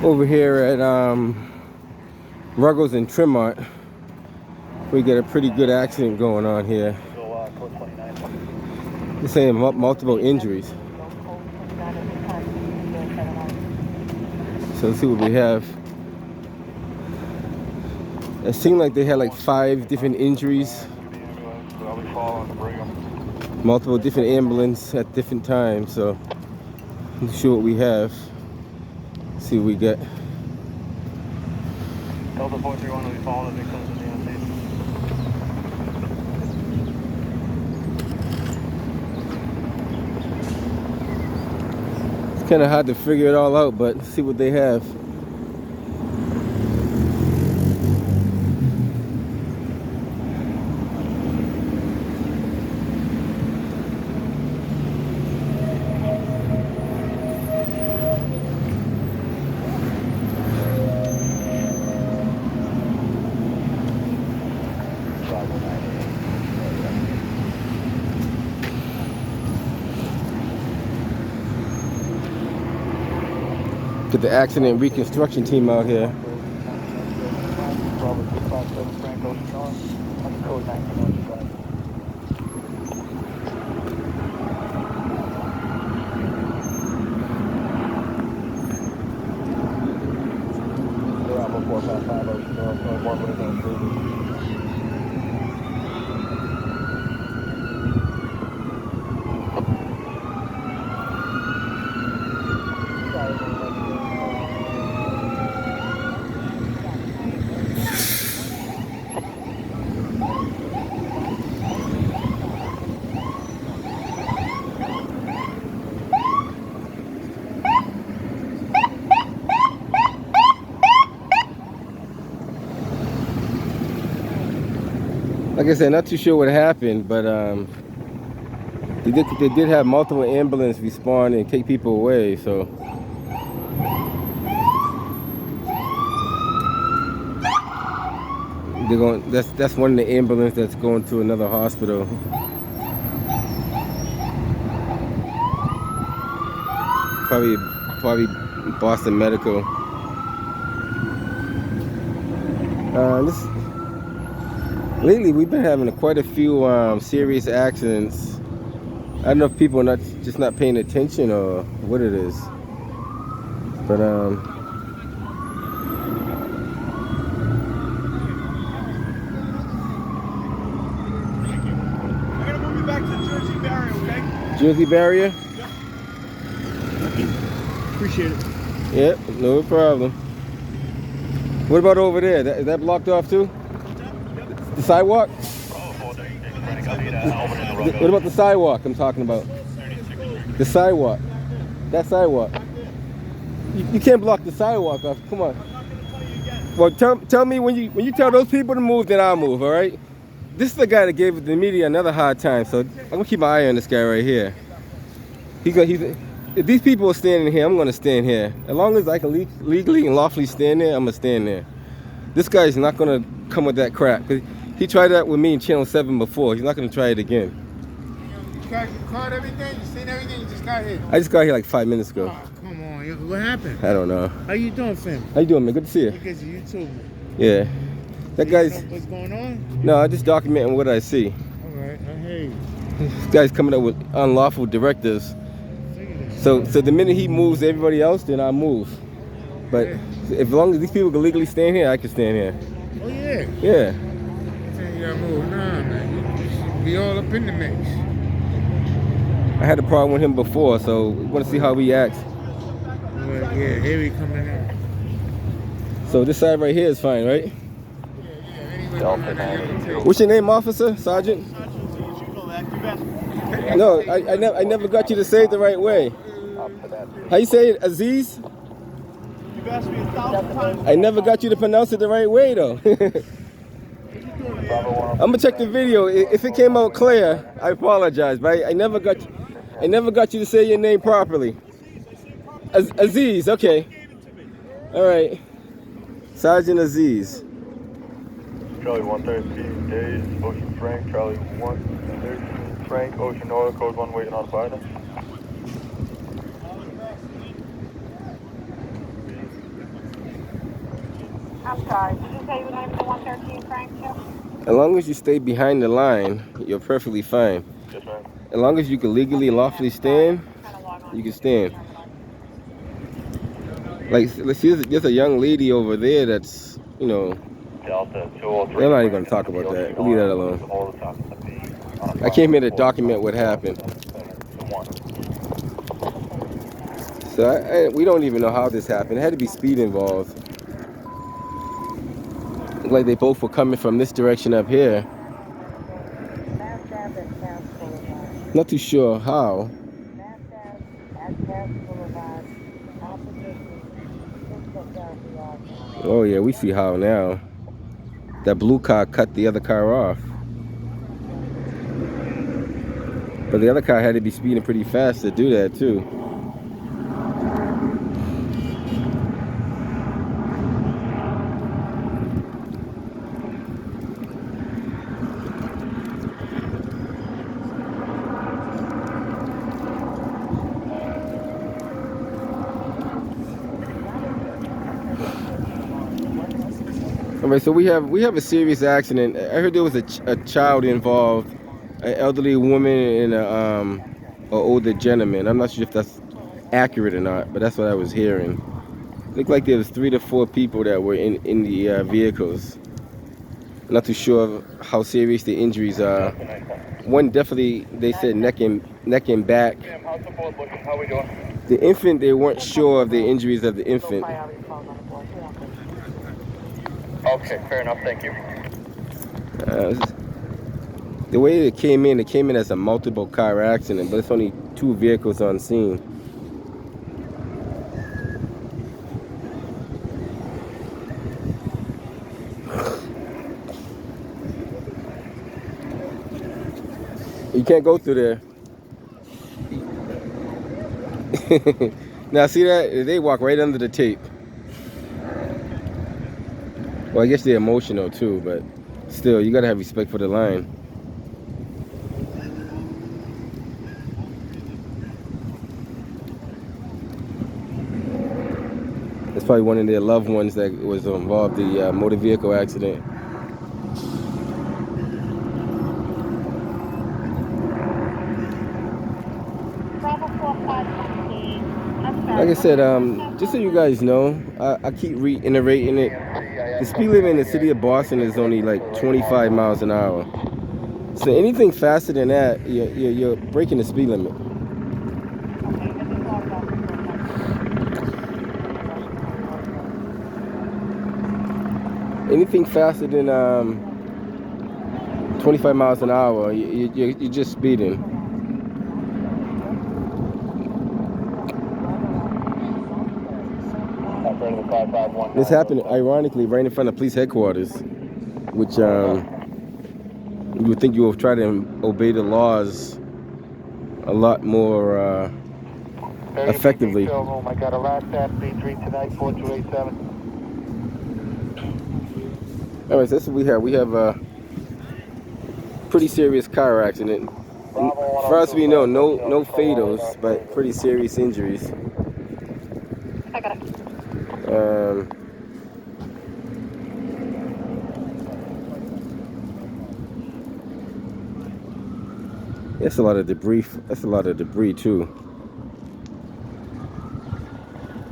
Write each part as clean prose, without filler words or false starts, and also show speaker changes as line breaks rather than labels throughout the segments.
Over here at Ruggles and Tremont, we get a pretty good accident going on here. They're saying multiple injuries. So let's see what we have. It seemed like they had like 5 different injuries. Multiple different ambulances at different times. So let's see what we have. See what we get.
Delta 431 will be following the victims of the
It's kind of hard to figure it all out, but see what they have. Get the accident reconstruction team out here. Like I said, not too sure what happened, but they did have multiple ambulances respond and take people away. So they're going. That's one of the ambulances that's going to another hospital. Probably Boston Medical. Lately, we've been having quite a few serious accidents. I don't know if people are just not paying attention or what it is. But
I gotta move you back to the Jersey barrier, okay?
Jersey barrier?
Yep. Appreciate it.
Yep, no problem. What about over there? Is that blocked off too? The sidewalk? What about the sidewalk I'm talking about? The sidewalk. That sidewalk. You can't block the sidewalk off. Come on. Well, tell me when you tell those people to move, then I'll move, all right? This is the guy that gave the media another hard time, so I'm gonna keep my eye on this guy right here. If these people are standing here, I'm gonna stand here. As long as I can legally and lawfully stand there, I'm gonna stand there. This guy's not gonna come with that crap. He tried that with me in Channel 7 before. He's not gonna try it again.
You caught everything? You seen everything? You just got here?
I just got here like 5 minutes ago.
Oh, come on. What happened?
I don't know.
How you doing, fam?
How you doing, man? Good to see you.
Because of YouTube.
Yeah. That guy's...
What's going on?
No, I'm just documenting what I see.
Alright, I hear you.
This guy's coming up with unlawful directives. So the minute he moves everybody else, then I move. But as long as these people can legally stand here, I can stand here.
Oh, yeah?
Yeah.
You gotta move. Nah, man. You should be all up in the mix.
I had a problem with him before, so we want to see how he acts.
Well, yeah, here we coming out.
So this side right here is fine, right?
Yeah.
What's your name, officer? Sergeant? No, I never got you to say it the right way. How you say it? Aziz?
You've asked me 1,000 times.
I never got you to pronounce it the right way, though. I'm gonna check the video. If it came out clear, I apologize, but I never got you to say your name properly. Aziz, okay. All right. Sergeant Aziz.
Charlie 113, Days, Ocean Frank, Charlie 113, Frank, Ocean Oil, code 1 waiting on fire.
I'm sorry. Did you say you were naming the 113 Frank too?
As long as you stay behind the line, you're perfectly fine.
Yes, ma'am.
As long as you can legally and lawfully stand, you can stand. Like, let's see, there's a young lady over there that's, you know,
Delta 203
I'm not even
Frank
going to talk
on the
about that.
Ocean
We'll leave that
Oracle.
alone.
All the top of the B on a
I came here to
514
document what happened.
to 1.
So we don't even know how this happened. It had to be speed involved. Looked like they both were coming from this direction up here. Not too sure how. Oh yeah, we see how now. That blue car cut the other car off. But the other car had to be speeding pretty fast to do that too. All right, so we have a serious accident. I heard there was a child involved, an elderly woman and an older gentleman. I'm not sure if that's accurate or not, but that's what I was hearing. Looked like there was 3 to 4 people that were in the vehicles. I'm not too sure how serious the injuries are. One definitely, they said neck and back.
How's the board looking? How we doing?
The infant, they weren't sure of the injuries of the infant.
Okay, fair enough. Thank you.
The way it came in as a multiple car accident, but it's only 2 vehicles on scene. You can't go through there. Now see that? They walk right under the tape. Well, I guess they're emotional too, but still, you gotta have respect for the line. It's probably one of their loved ones that was involved in the motor vehicle accident. Like I said, just so you guys know, I keep reiterating it. The speed limit in the city of Boston is only like 25 miles an hour. So anything faster than that, you're breaking the speed limit. Anything faster than 25 miles an hour, you're just speeding. This happened, ironically, right in front of police headquarters, which you would think you will try to obey the laws a lot more effectively.
I got a last B3 tonight, 4287.
All right, so that's what we have. We have a pretty serious car accident. As far as we know, no fatals, but pretty serious injuries.
I got it.
That's a lot of debris. That's a lot of debris too.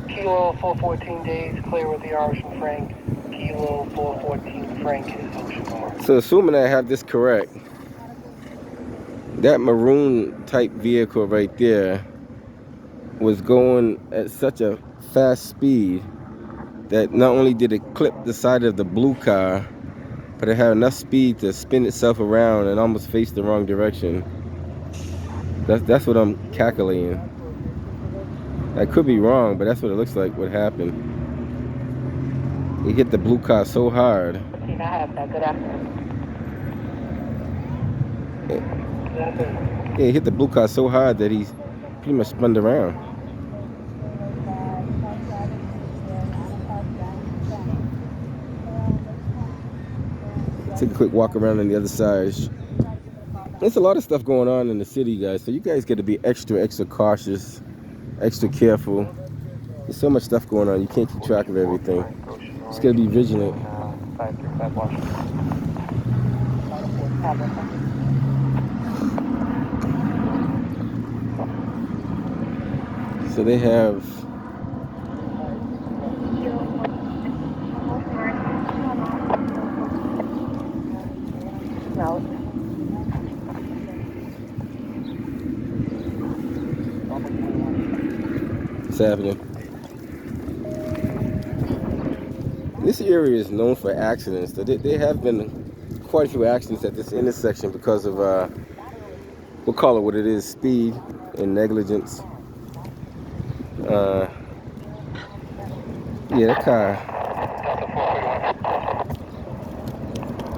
Kilo 414 days, clear with the Ocean Frank. Kilo 414 Frank is Ocean Oracle.
So assuming I have this correct, that maroon type vehicle right there was going at such a fast speed that not only did it clip the side of the blue car, but it had enough speed to spin itself around and almost face the wrong direction. That's what I'm calculating. I could be wrong, but that's what it looks like what happened. He hit the blue car so hard.
Good afternoon.
Yeah, he hit the blue car so hard that he's pretty much spun around. Take a quick walk around on the other side. There's a lot of stuff going on in the city, guys. So you guys got to be extra cautious, extra careful. There's so much stuff going on. You can't keep track of everything. Just gotta be vigilant.
535 Washington.
So they have
No.
what's happening. This area is known for accidents. There have been quite a few accidents at this intersection because of we'll call it what it is, speed and negligence. Yeah, that car.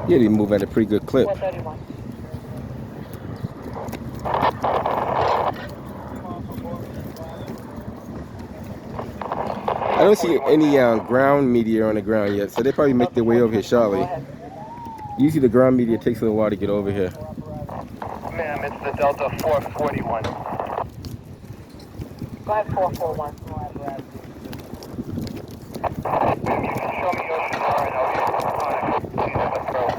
Yeah, they move at a pretty good clip.
431.
I don't see any ground media on the ground yet, so they probably make their way over here shortly. Usually the ground media takes a little while to get over here.
Ma'am, it's the Delta 441.
Go ahead, 441.
Ma'am, you can show me Ocean Bar and I'll be please at the throat.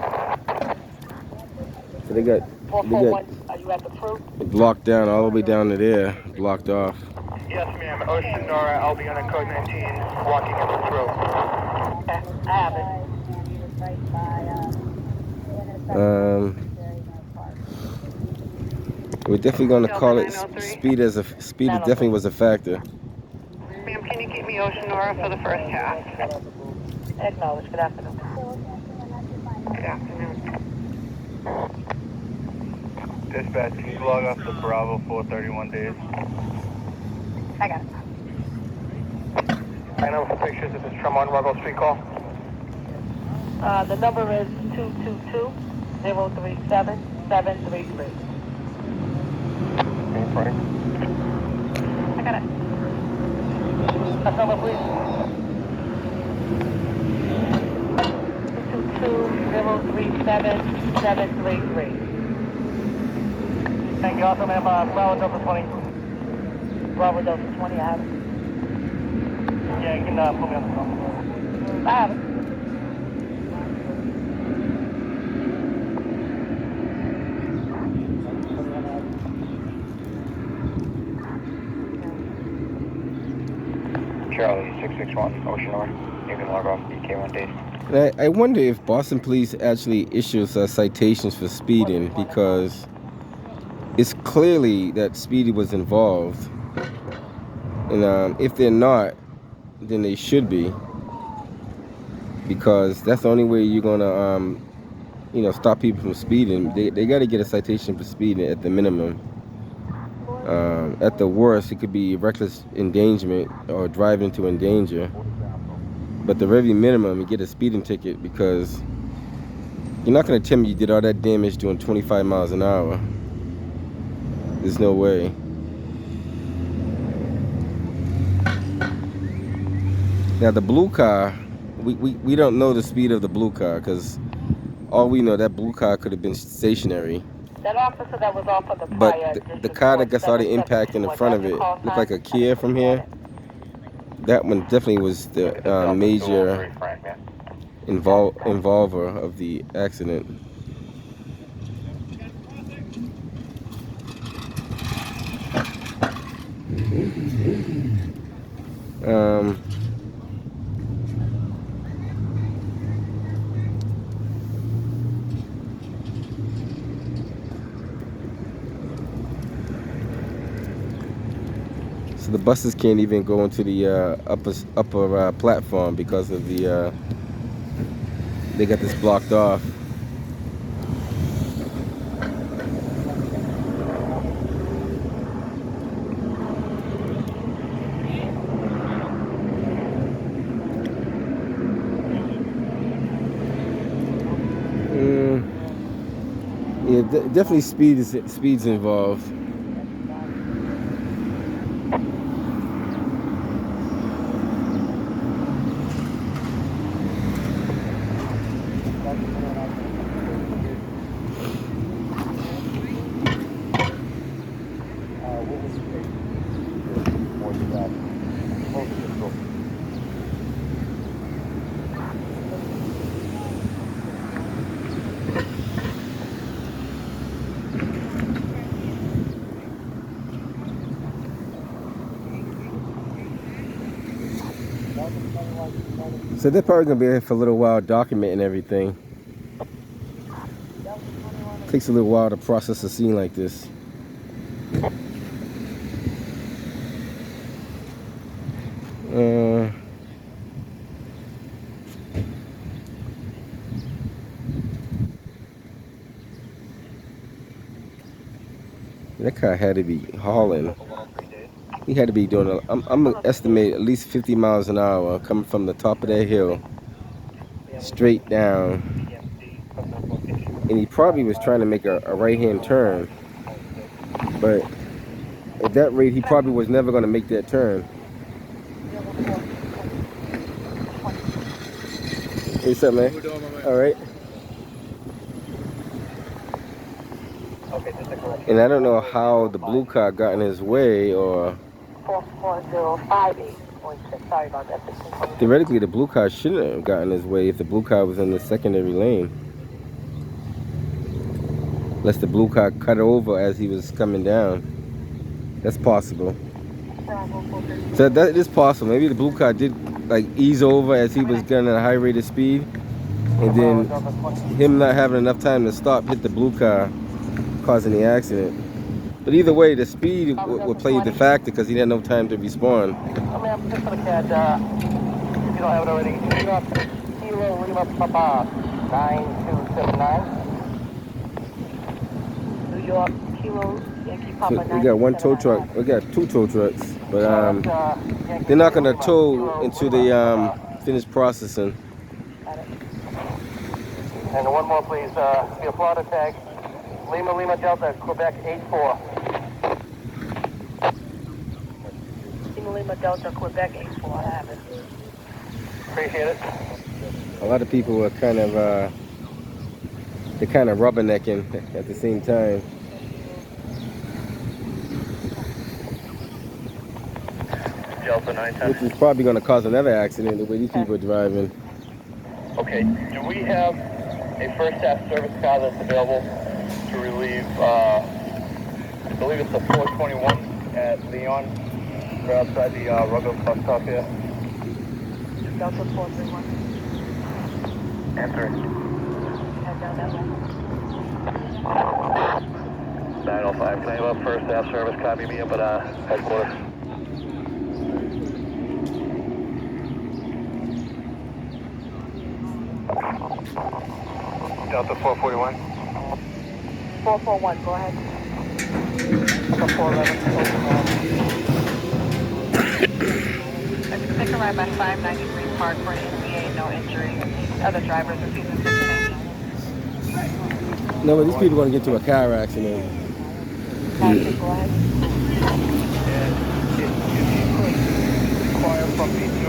So they got
441, are you at the fruit?
it blocked down all the way down to there, blocked off.
Yes, ma'am. Ocean Nora, I'll be on a code 19, walking at the throat.
Okay, I have it.
We're definitely gonna call it speed as speed definitely was a factor.
Ma'am, can you keep me Ocean Nora for the first half? Acknowledge. Good afternoon. Good afternoon.
Dispatch, can you log off the Bravo 431 days?
I got it.
I know for pictures, this is Tremont and Ruggles street call.
The number is 222-037-733.
Okay, Frank.
I got it. That number, please. 222-037-733.
Thank you. Also, ma'am, Bravo Delta 20.
Bravo Delta 20, I have it.
Yeah, you can put me on the phone.
I have it.
Charlie 661, Ocean North. You can log off BK1 days.
I wonder if Boston Police actually issues citations for speeding, because it's clearly that speedy was involved, and if they're not, then they should be, because that's the only way you're gonna stop people from speeding. They got to get a citation for speeding at the minimum. At the worst, it could be reckless endangerment or driving to endanger. But the very minimum, you get a speeding ticket, because you're not going to tell me you did all that damage doing 25 miles an hour. There's no way. Now the blue car, we don't know the speed of the blue car, because all we know, that blue car could have been stationary.
That officer that was off of the
But
prior
the car that got all the impact in the front of it looked like a Kia from here. That one definitely was the major involver of the accident. So the buses can't even go into the upper platform because of the they got this blocked off. Yeah, definitely speed's involved. So they're probably gonna be here for a little while documenting everything. Takes a little while to process a scene like this. That car had to be hauling. He had to be doing, I'm gonna estimate at least 50 miles an hour coming from the top of that hill straight down. And he probably was trying to make a right-hand turn. But at that rate, he probably was never gonna make that turn. Hey, what's up, man? All right. And I don't know how the blue car got in his way, or
44058.6. Sorry about that.
theoretically the blue car shouldn't have gotten in his way if the blue car was in the secondary lane. Unless the blue car cut over as he was coming down. That's possible. So that is possible. Maybe the blue car did like ease over as he was getting at a high rate of speed, and then him not having enough time to stop hit the blue car, causing the accident. But either way, the speed will play the factor because he had no time to respond.
I'm just for the cat, if you don't have it already, New York, Kilo Lima Papa, 9279.
New York, Kilo, Yankee Papa.
So we got one tow truck. We got two tow trucks, but they're not gonna tow until they finish processing.
And one more, please. Be a plotter tag. Lima Delta, Quebec 84.
Lima Delta, Quebec 84. I have it.
Appreciate it.
A lot of people are kind of they're kind of rubbernecking at the same time.
Delta 910.
Which is probably going to cause another accident the way these people are driving.
Okay, do we have a first half service car that's available to relieve, I believe it's a 421 at Leon, right outside the Ruggles bus stop here?
Delta 431.
Answer.
Head down that way.
905, can I have a first half service car meet me up at headquarters? Delta 441.
441, go ahead.
Delta 411.
Take a ride by 593 Park for an NCA, no injury. Other drivers are season 15.
No, but these people are going to get to a car accident.
Go ahead.
And if you could inquire from P2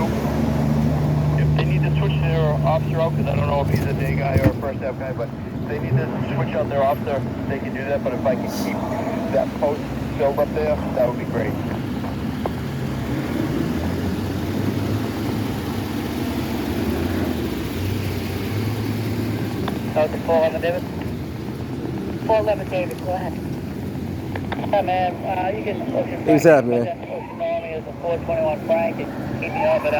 if they need to switch their officer out, because I don't know if he's a day guy or a first half guy, but if they need to switch out their officer, they can do that. But if I can keep that post filled up there, that would be great.
Delta 411, David.
411, David, go ahead.
Hi, man. You can Ocean
What's up, man?
Ocean Army is a 421 Frank. And keep me up at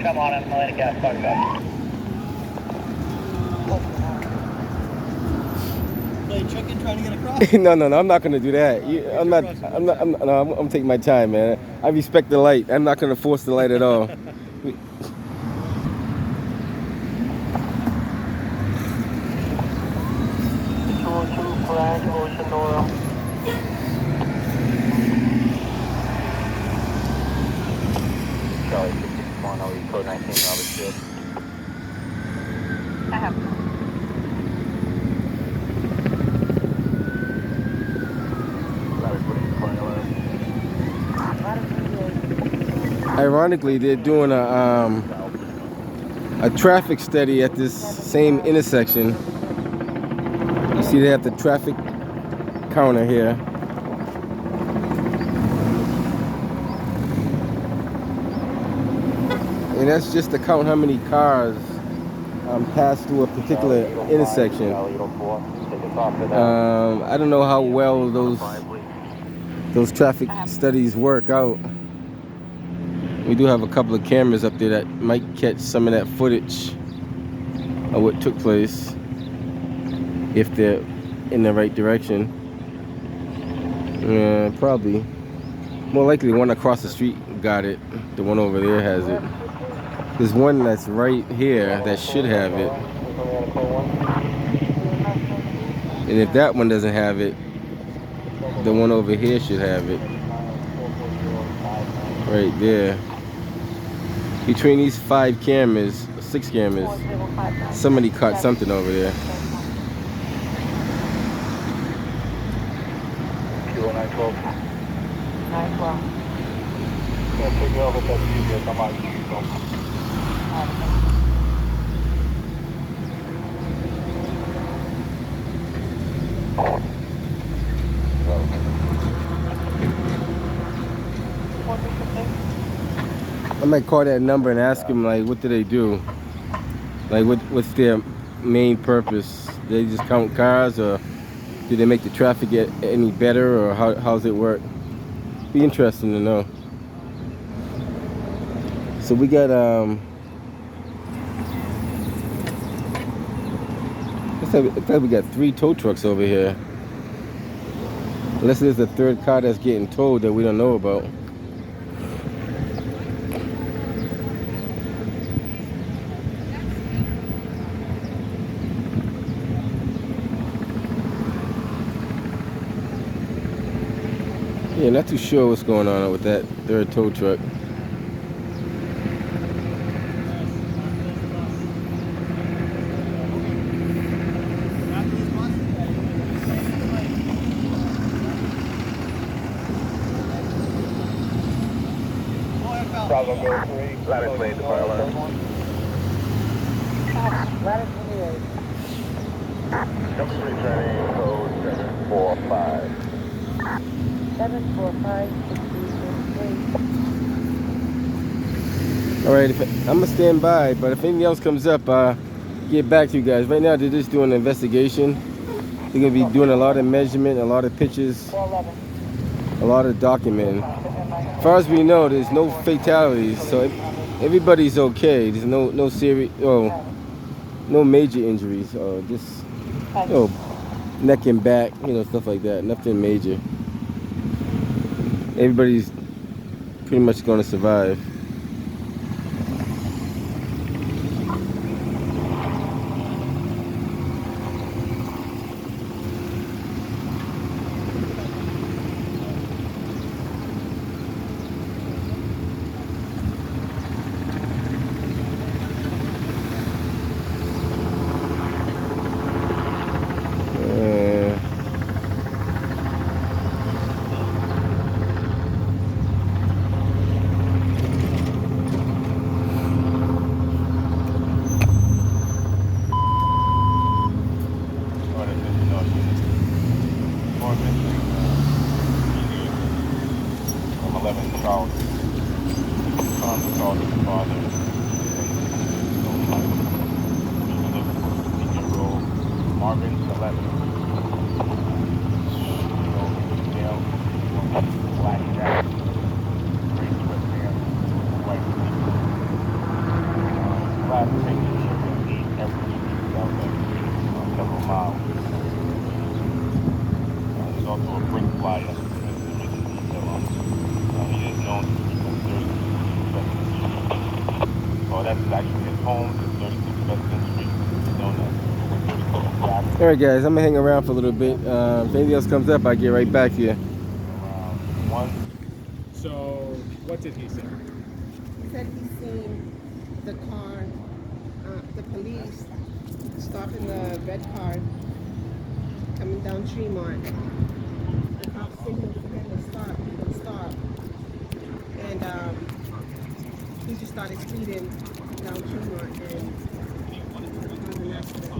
Tremont and Ruggles.
Play chicken trying to get across.
No, I'm not going to do that. I'm taking my time, man. I respect the light. I'm not going to force the light at all.
202 Frank, Ocean Oil.
Charlie 61, I'll code 19, Robert Shield.
I have.
Ironically, they're doing a traffic study at this same intersection. You see they have the traffic counter here. And that's just to count how many cars pass through a particular intersection. I don't know how well those traffic studies work out. We do have a couple of cameras up there that might catch some of that footage of what took place if they're in the right direction. Yeah, probably. More likely the one across the street got it. The one over there has it. There's one that's right here that should have it. And if that one doesn't have it, the one over here should have it. Right there. Between these 5 cameras, 6 cameras, somebody caught something over there.
Kilo 912.
912.
Yeah, take it off if that's easier. I'm out of Chico.
I might call that number and ask them, like, what do they do? Like, what's their main purpose? Do they just count cars, or do they make the traffic get any better, or how's it work? Be interesting to know. So we got looks like we got 3 tow trucks over here. Unless there's a 3rd car that's getting towed that we don't know about. Yeah, not too sure what's going on with that 3rd tow truck.
Bravo Go 3. Lattice made the fire alarm.
Lattice 28.
Number 3 turning code 745.
745
All right, I'm gonna stand by, but if anything else comes up, get back to you guys. Right now, they're just doing an investigation. They're gonna be doing a lot of measurement, a lot of pictures,
411.
a lot of documenting. As far as we know, there's no fatalities, so everybody's okay. There's no serious, no major injuries, just neck and back, stuff like that. Nothing major. Everybody's pretty much gonna survive. Alright guys, I'm gonna hang around for a little bit. If anything else comes up, I'll get right back to you.
So, what did he say?
He said he's seen the car, the police stopping the red car coming down Tremont. The cop signaled for him to stop, and he just started speeding down Tremont and caused an accident.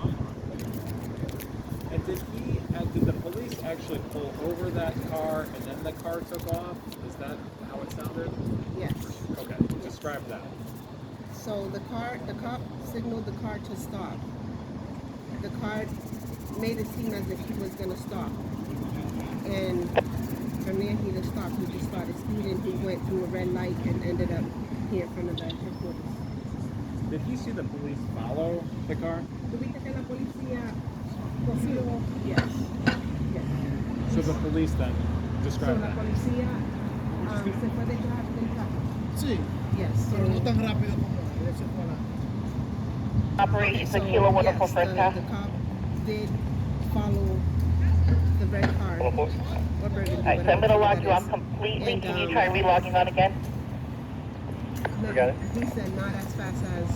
And did the police actually pull over that car and then the car took off? Is that how it sounded?
Yes.
Okay, describe that.
So the cop signaled the car to stop. The car made it seem as if he was going to stop. And From there, he just stopped. He just started speeding. He went through a red light and ended up here in front of the headquarters.
Did he see the police follow the car?
¿Tuviste que la policía cogió? Yes. Yes.
So the police then
So
described
la
that.
policía se fue detrás del carro.
Sí,
Yes.
pero no tan rápido como él se fue a la...
Operation for Kilo 104
yes,
first pass.
the cop did follow the red car. Or burgundy,
Alright, so I'm gonna
whatever
log
that
you
is.
off completely.
And,
Can you try relogging on again?
No,
got it.
he said not as fast as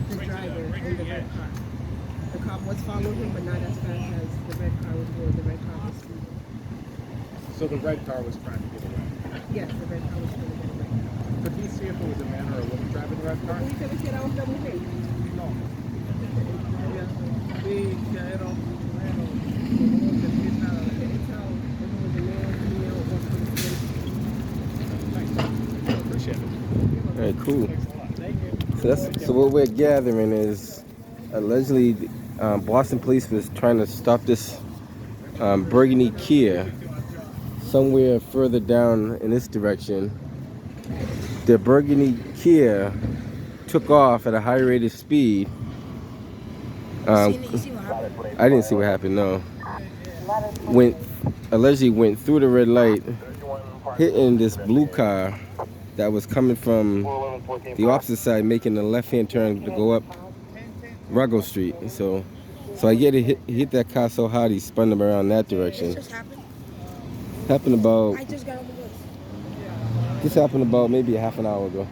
the driver in the red car. The cop was following him, but not as fast as the red car was going. The red car was speeding.
So the red car was trying to get away.
Yes, the red car was trying to get away.
Could he see if it was a man or a woman driving the red car?
¿Pudiste ver si era hombre o mujer?
No. Sí, ya era un bueno, no decir nada de
Couldn't tell if it was a male, female, or policeman.
Appreciate it.
All right, cool.
Thanks a lot. Thank you.
So what we're gathering is allegedly Boston police was trying to stop this burgundy Kia somewhere further down in this direction. The burgundy Kia took off at a high rate of speed. I didn't see what happened. No, allegedly went through the red light, hitting this blue car that was coming from the opposite side, making a left-hand turn to go up Ruggles Street. So I get it. Hit that car so hard he spun him around that direction.
This just happened.
Happened about.
I just got on the bus.
This happened about maybe a half an hour ago.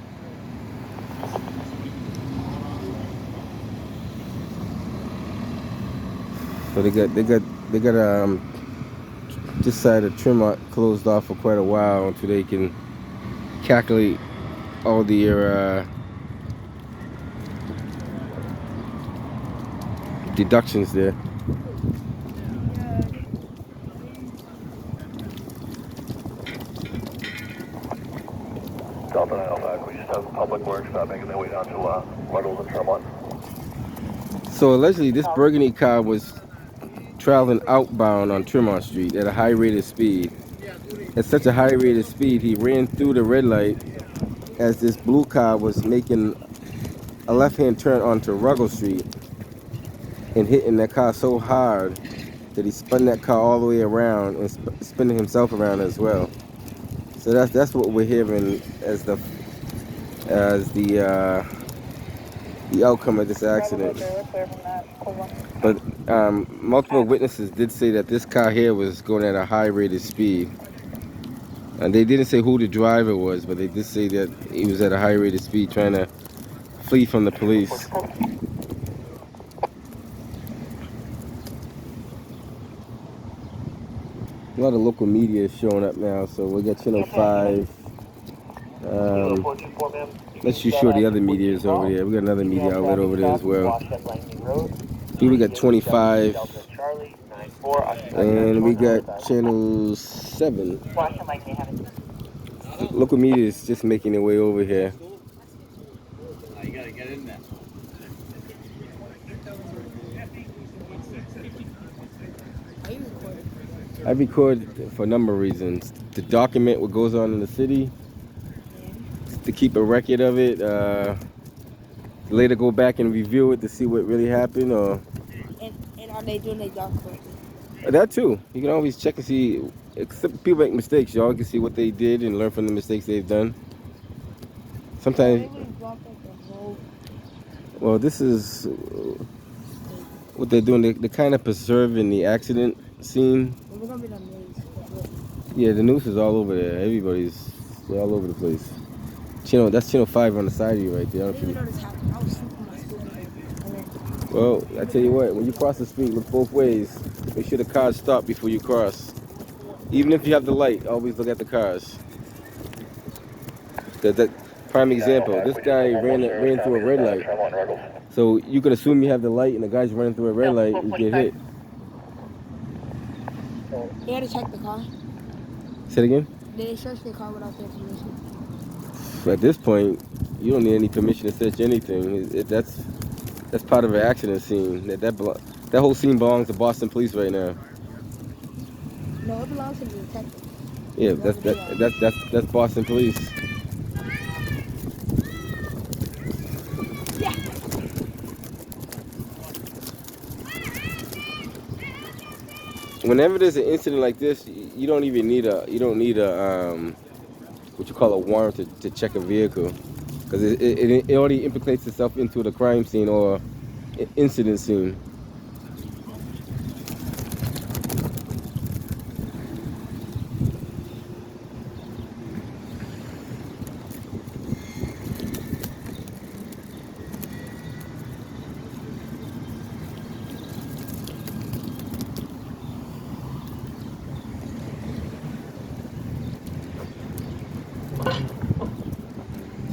So they got this side of Tremont closed off for quite a while until they can calculate all the deductions there.
Delta 905, we just have Public Works making their way down to Ruggles and Tremont.
So allegedly this burgundy car was traveling outbound on Tremont Street at a high rate of speed. At such a high rate of speed, he ran through the red light as this blue car was making a left-hand turn onto Ruggles Street and hitting that car so hard that he spun that car all the way around and spinning himself around as well. So that's what we're hearing as the outcome of this accident. But multiple witnesses did say that this car here was going at a high rate of speed. And they didn't say who the driver was, but they did say that he was at a high rate of speed trying to flee from the police. A lot of local media is showing up now, so we got Channel 5. Let's just show the other media is over there. We got another media outlet over there as well. Here we got 25. And we got Channel 7. Local media is just making their way over here.
You gotta get in there.
Are you recording?
I record for a number of reasons. To document what goes on in the city, to keep a record of it, later go back and review it to see what really happened, or
And are they doing their job correctly?
that too. You can always check and see. Except people make mistakes, y'all can see what they did and learn from the mistakes they've done. Sometimes, well, this is what they're doing. They're kind of preserving the accident scene.
We're gonna be on news.
Yeah, the news is all over there. They're all over the place. That's Channel 5 on the side of you right there.
I didn't even know this happened. I was sleeping in my school.
Well, I tell you what, when you cross the street, look both ways. Make sure the cars stop before you cross. Even if you have the light, always look at the cars. That prime example, this guy ran through a red light. So you can assume you have the light and the guy's running through a red light, you get hit.
They had to check the car.
Say it again?
Did they search the car without their permission?
At this point, you don't need any permission to search anything. That's part of an accident scene. That whole scene belongs to Boston Police right now.
No, it belongs to the detective.
Yeah, that's Boston Police. Whenever there's an incident like this, you don't even need a what you call a warrant to check a vehicle, because it already implicates itself into the crime scene or incident scene.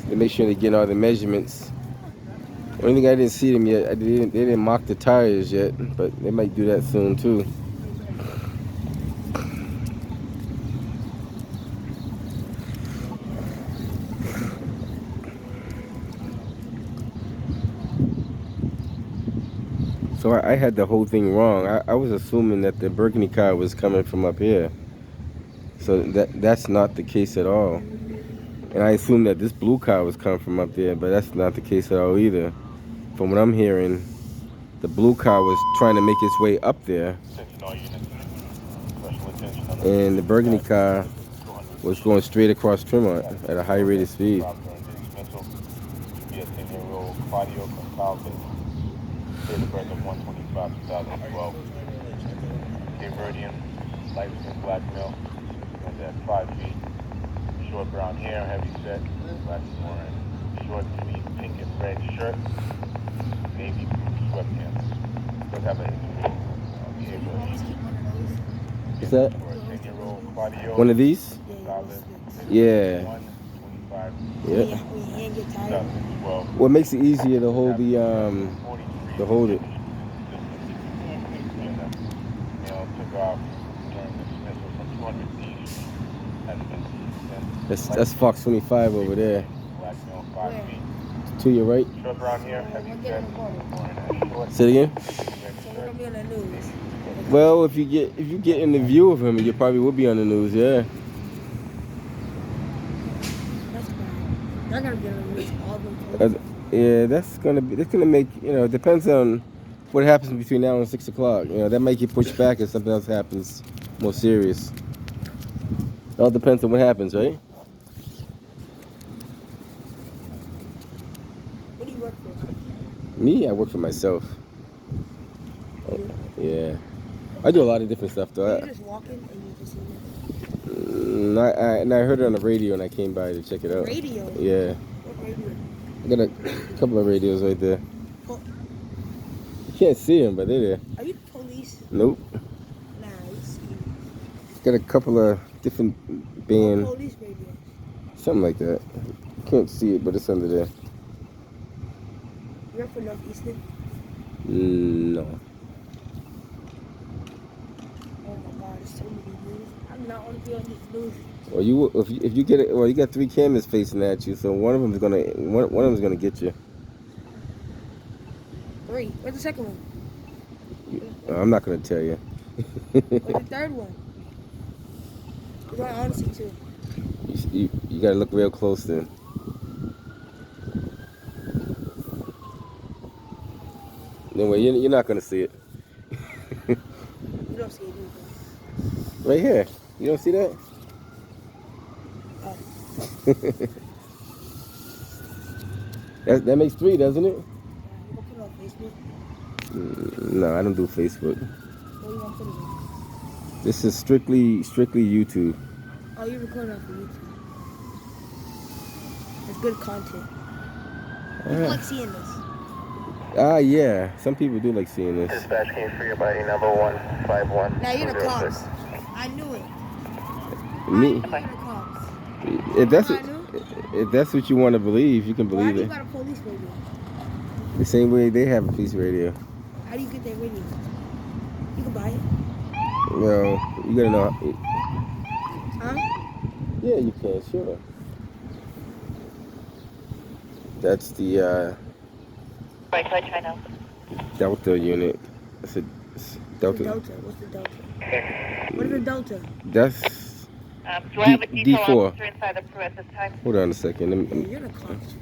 They make sure they're getting all the measurements. Only thing I didn't see them yet, they didn't mark the tires yet, but they might do that soon too. So I had the whole thing wrong. I was assuming that the burgundy car was coming from up here. So that's not the case at all. And I assumed that this blue car was coming from up there, but that's not the case at all either. From what I'm hearing, the blue car was trying to make its way up there, and the burgundy car was going straight across Tremont at a high rate of speed.
Date of birth of 125/2012. Cape light skin, black male, and at 5 feet. Short brown hair, heavy set, black wearing short, sweet, pink and red shirt, navy blue sweatpants. Does have a
Is that one of these? Yeah. Yeah. What makes it easier to hold to hold it? That's Fox 25 over there. To your right. Say it again. Well, if you get in the view of him, you probably will be on the news. Yeah.
They're gonna be on the news all the time.
Yeah, that's gonna make, it depends on what happens between now and 6 o'clock. That might get pushed back if something else happens more serious. It all depends on what happens, right?
What do you work for?
Me, I work for myself. Yeah. I do a lot of different stuff though.
You're just walking and you just see it.
I heard it on the radio and I came by to check it out.
Radio?
Yeah.
What radio?
I got a couple of radios right there.
Oh.
You can't see them, but they're there.
Are you the police?
Nope.
Nah, you see.
Got a couple of different band.
Police radio.
Something like that. Can't see it, but it's under there.
You work for Northeastern?
No.
Oh my God, there's so many news. I'm not on the news.
Well, if you get it, well, you got 3 cameras facing at you, so one of them is gonna get you.
3. Where's the second one?
I'm not gonna tell you.
Where's the third one? Because I honestly too.
You gotta look real close then. Anyway, you're not gonna see it.
You don't see it either.
Right here. You don't see that?
Oh.
That makes 3, doesn't it?
You gonna put it on Facebook?
No, I don't do Facebook.
What do you want to put it on?
This is strictly YouTube.
Oh, you're recording on for YouTube. It's good content. I like seeing this.
Yeah. Some people do like seeing this.
Dispatch came for your body number 151.
Now you're the cops. I knew it.
Me?
You're the cops.
If that's what you want to believe, you can
Why
believe
do you
it.
got a police radio?
The same way they have a police radio.
How do you get that radio? You can buy it.
Well, you gotta know.
Huh?
Yeah, you can, sure. That's the
Right, can I try now?
Delta unit. That's a
What's
Delta.
the Delta? What's the Delta? What is a Delta?
That's
Do I have a detail
D4.
officer inside the crew at this time?
Hold on a second.
Yeah, you're the cops.